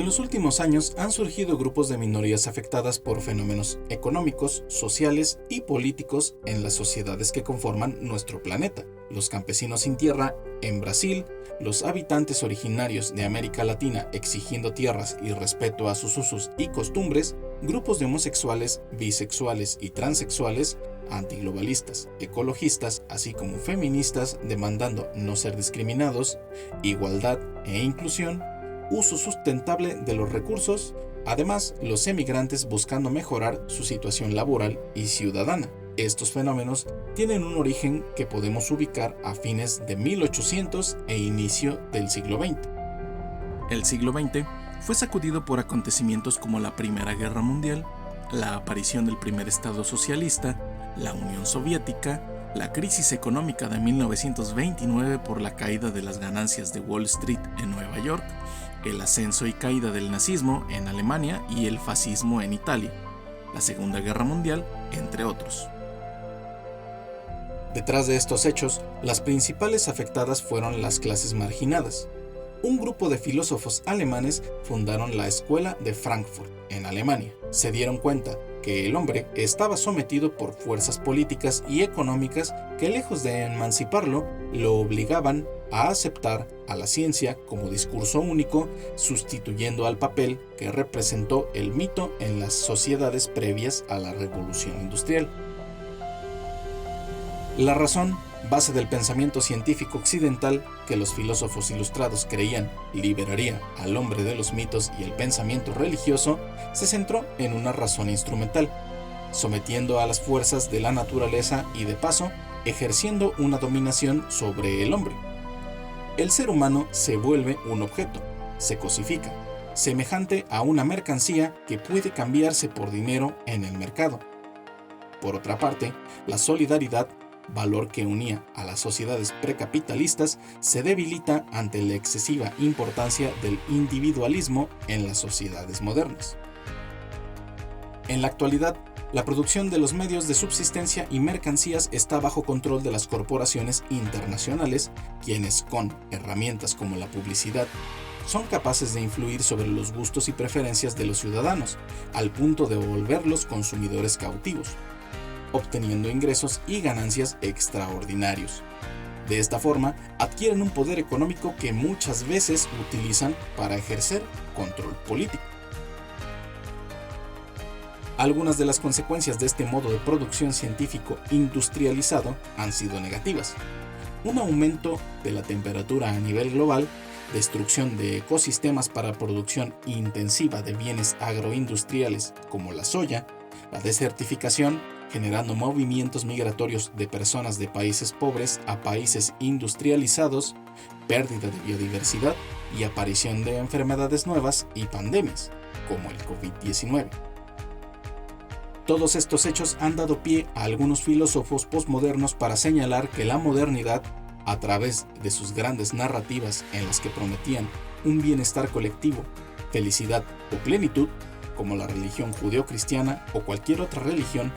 los últimos años han surgido grupos de minorías afectadas por fenómenos económicos, sociales y políticos en las sociedades que conforman nuestro planeta. Los campesinos sin tierra en Brasil, los habitantes originarios de América Latina exigiendo tierras y respeto a sus usos y costumbres, grupos de homosexuales, bisexuales y transexuales, antiglobalistas, ecologistas, así como feministas demandando no ser discriminados, igualdad e inclusión, uso sustentable de los recursos, además los emigrantes buscando mejorar su situación laboral y ciudadana. Estos fenómenos tienen un origen que podemos ubicar a fines de 1800 e inicio del siglo XX. El siglo XX fue sacudido por acontecimientos como la Primera Guerra Mundial, la aparición del primer Estado socialista, la Unión Soviética, la crisis económica de 1929 por la caída de las ganancias de Wall Street en Nueva York, el ascenso y caída del nazismo en Alemania y el fascismo en Italia, la Segunda Guerra Mundial, entre otros. Detrás de estos hechos, las principales afectadas fueron las clases marginadas. Un grupo de filósofos alemanes fundaron la Escuela de Frankfurt, en Alemania. Se dieron cuenta que el hombre estaba sometido por fuerzas políticas y económicas que, lejos de emanciparlo, lo obligaban a aceptar a la ciencia como discurso único, sustituyendo al papel que representó el mito en las sociedades previas a la Revolución Industrial. La razón, base del pensamiento científico occidental que los filósofos ilustrados creían liberaría al hombre de los mitos y el pensamiento religioso, se centró en una razón instrumental, sometiendo a las fuerzas de la naturaleza y de paso, ejerciendo una dominación sobre el hombre. El ser humano se vuelve un objeto, se cosifica, semejante a una mercancía que puede cambiarse por dinero en el mercado. Por otra parte, la solidaridad, valor que unía a las sociedades precapitalistas, se debilita ante la excesiva importancia del individualismo en las sociedades modernas. En la actualidad, la producción de los medios de subsistencia y mercancías está bajo control de las corporaciones internacionales, quienes, con herramientas como la publicidad, son capaces de influir sobre los gustos y preferencias de los ciudadanos, al punto de volverlos consumidores cautivos, obteniendo ingresos y ganancias extraordinarios. De esta forma, adquieren un poder económico que muchas veces utilizan para ejercer control político. Algunas de las consecuencias de este modo de producción científico industrializado han sido negativas. Un aumento de la temperatura a nivel global, destrucción de ecosistemas para producción intensiva de bienes agroindustriales como la soya, la desertificación, generando movimientos migratorios de personas de países pobres a países industrializados, pérdida de biodiversidad y aparición de enfermedades nuevas y pandemias, como el COVID-19. Todos estos hechos han dado pie a algunos filósofos posmodernos para señalar que la modernidad, a través de sus grandes narrativas en las que prometían un bienestar colectivo, felicidad o plenitud, como la religión judeocristiana o cualquier otra religión,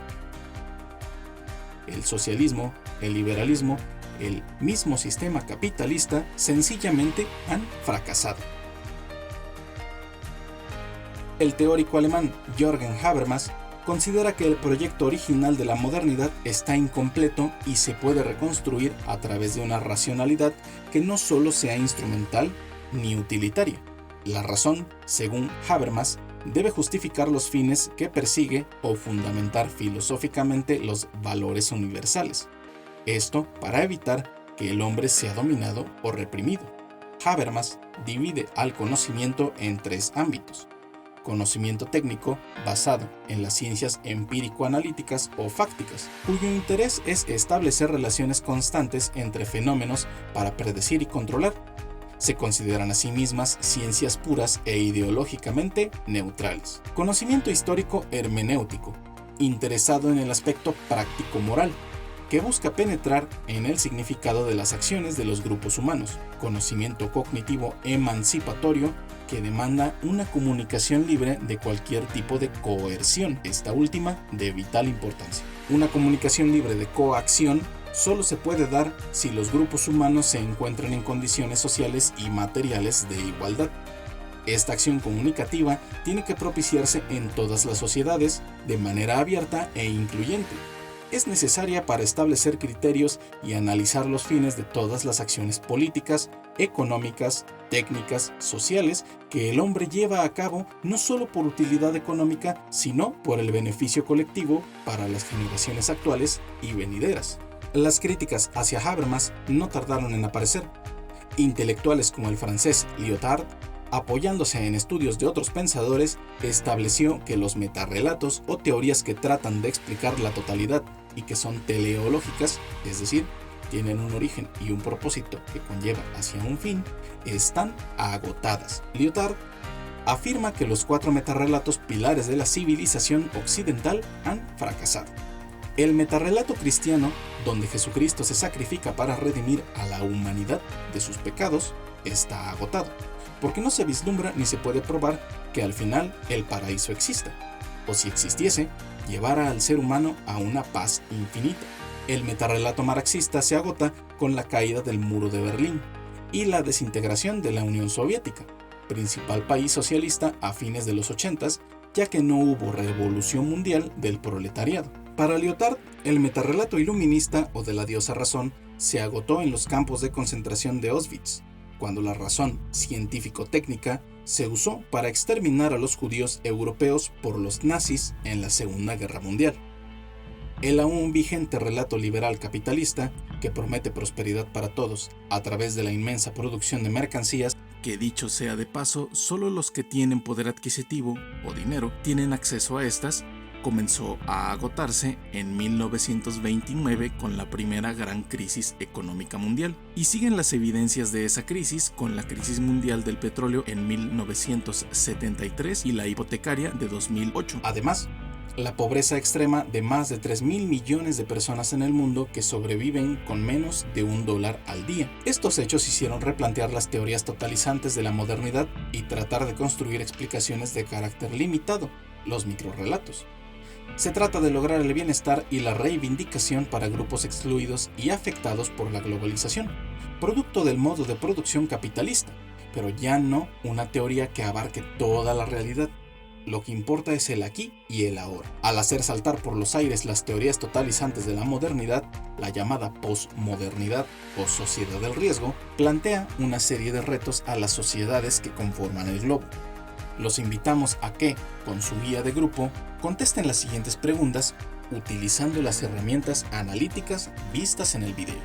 el socialismo, el liberalismo, el mismo sistema capitalista, sencillamente han fracasado. El teórico alemán Jürgen Habermas considera que el proyecto original de la modernidad está incompleto y se puede reconstruir a través de una racionalidad que no solo sea instrumental ni utilitaria. La razón, según Habermas, debe justificar los fines que persigue o fundamentar filosóficamente los valores universales. Esto para evitar que el hombre sea dominado o reprimido. Habermas divide al conocimiento en tres ámbitos: conocimiento técnico basado en las ciencias empírico-analíticas o fácticas, cuyo interés es establecer relaciones constantes entre fenómenos para predecir y controlar. Se consideran a sí mismas ciencias puras e ideológicamente neutrales. Conocimiento histórico hermenéutico, interesado en el aspecto práctico-moral, que busca penetrar en el significado de las acciones de los grupos humanos. Conocimiento cognitivo emancipatorio, que demanda una comunicación libre de cualquier tipo de coerción, esta última de vital importancia. Una comunicación libre de coacción solo se puede dar si los grupos humanos se encuentran en condiciones sociales y materiales de igualdad. Esta acción comunicativa tiene que propiciarse en todas las sociedades de manera abierta e incluyente. Es necesaria para establecer criterios y analizar los fines de todas las acciones políticas, económicas, técnicas, sociales que el hombre lleva a cabo no solo por utilidad económica, sino por el beneficio colectivo para las generaciones actuales y venideras. Las críticas hacia Habermas no tardaron en aparecer. Intelectuales como el francés Lyotard, apoyándose en estudios de otros pensadores, estableció que los metarrelatos o teorías que tratan de explicar la totalidad y que son teleológicas, es decir, tienen un origen y un propósito que conlleva hacia un fin, están agotadas. Lyotard afirma que los 4 metarrelatos pilares de la civilización occidental han fracasado. El metarrelato cristiano, donde Jesucristo se sacrifica para redimir a la humanidad de sus pecados, está agotado, porque no se vislumbra ni se puede probar que al final el paraíso exista, o si existiese, llevara al ser humano a una paz infinita. El metarrelato marxista se agota con la caída del muro de Berlín y la desintegración de la Unión Soviética, principal país socialista a fines de los 80s, ya que no hubo revolución mundial del proletariado. Para Lyotard, el metarrelato iluminista o de la diosa razón se agotó en los campos de concentración de Auschwitz, cuando la razón científico-técnica se usó para exterminar a los judíos europeos por los nazis en la Segunda Guerra Mundial. El aún vigente relato liberal capitalista, que promete prosperidad para todos a través de la inmensa producción de mercancías, que dicho sea de paso, solo los que tienen poder adquisitivo o dinero tienen acceso a estas, comenzó a agotarse en 1929 con la primera gran crisis económica mundial, y siguen las evidencias de esa crisis con la crisis mundial del petróleo en 1973 y la hipotecaria de 2008. Además, la pobreza extrema de más de 3.000 millones de personas en el mundo que sobreviven con menos de $1 al día. Estos hechos hicieron replantear las teorías totalizantes de la modernidad y tratar de construir explicaciones de carácter limitado, los microrrelatos. Se trata de lograr el bienestar y la reivindicación para grupos excluidos y afectados por la globalización, producto del modo de producción capitalista, pero ya no una teoría que abarque toda la realidad. Lo que importa es el aquí y el ahora. Al hacer saltar por los aires las teorías totalizantes de la modernidad, la llamada posmodernidad o sociedad del riesgo plantea una serie de retos a las sociedades que conforman el globo. Los invitamos a que, con su guía de grupo, contesten las siguientes preguntas utilizando las herramientas analíticas vistas en el video.